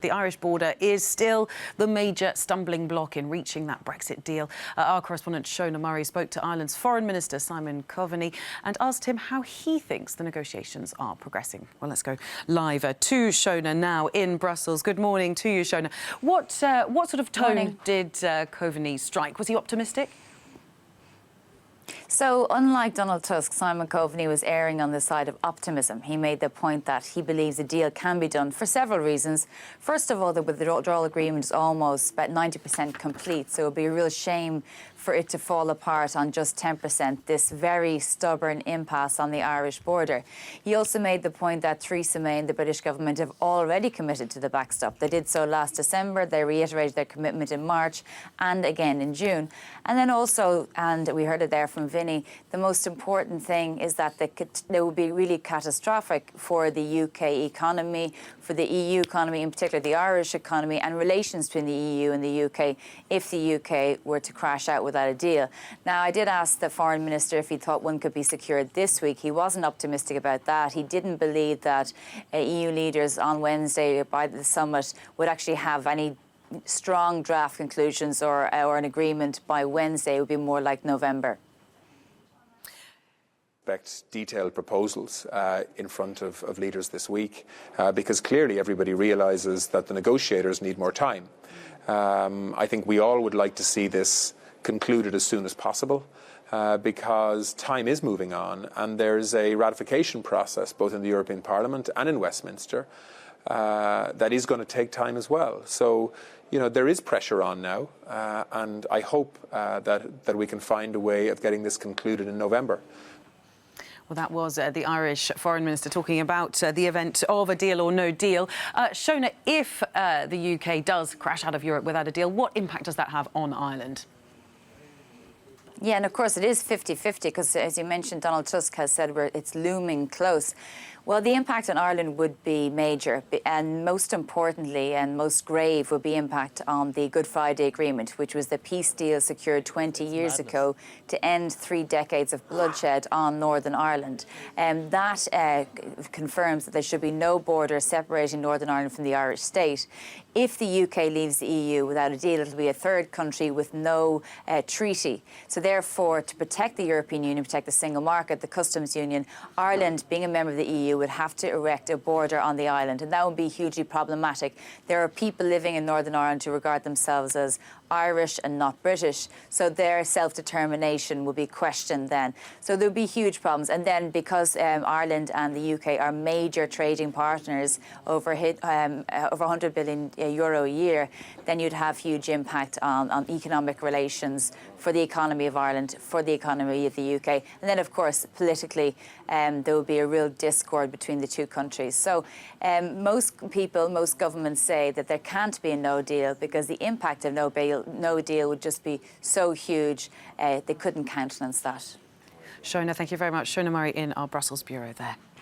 The Irish border is still the major stumbling block in reaching that Brexit deal. Our correspondent Shona Murray spoke to Ireland's Foreign Minister Simon Coveney and asked him how he thinks the negotiations are progressing. Well, let's go live to Shona now in Brussels. Good morning to you, Shona. What sort of tone did Coveney strike? Was he optimistic? So, unlike Donald Tusk, Simon Coveney was erring on the side of optimism. He made the point that he believes a deal can be done for several reasons. First of all, the withdrawal agreement is almost about 90% complete, so it would be a real shame for it to fall apart on just 10%, this very stubborn impasse on the Irish border. He also made the point that Theresa May and the British government have already committed to the backstop. They did so last December, they reiterated their commitment in March and again in June. And then also, and we heard it there from Vinny, the most important thing is that they will be really catastrophic for the UK economy, for the EU economy, in particular the Irish economy, and relations between the EU and the UK if the UK were to crash out without a deal. Now, I did ask the Foreign Minister if he thought one could be secured this week. He wasn't optimistic about that. He didn't believe that EU leaders on Wednesday by the summit would actually have any strong draft conclusions or an agreement by Wednesday. It would be more like November. Expect detailed proposals in front of leaders this week because clearly everybody realises that the negotiators need more time. I think we all would like to see this concluded as soon as possible because time is moving on and there's a ratification process both in the European Parliament and in Westminster that is going to take time as well. So, you know, there is pressure on now and I hope that we can find a way of getting this concluded in November. Well, that was the Irish Foreign Minister talking about the event of a deal or no deal. Shona, if the UK does crash out of Europe without a deal, what impact does that have on Ireland? Yeah, and of course it is 50-50 because, as you mentioned, Donald Tusk has said it's looming close. Well, the impact on Ireland would be major, and most importantly and most grave would be impact on the Good Friday Agreement, which was the peace deal secured 20 years ago to end 3 decades of bloodshed on Northern Ireland. And that confirms that there should be no border separating Northern Ireland from the Irish state. If the UK leaves the EU without a deal, it'll be a third country with no treaty. So therefore, to protect the European Union, protect the single market, the customs union, Ireland, being a member of the EU, would have to erect a border on the island, and that would be hugely problematic. There are people living in Northern Ireland who regard themselves as Irish and not British, so their self-determination will be questioned then. So there'll be huge problems. And then because Ireland and the UK are major trading partners, over 100 billion euro a year, then you'd have huge impact on economic relations for the economy of Ireland, for the economy of the UK. And then, of course, politically, there will be a real discord between the two countries. So most people, most governments say that there can't be a no deal because the impact of no deal would just be so huge, they couldn't countenance that. Shona, thank you very much. Shona Murray in our Brussels bureau there.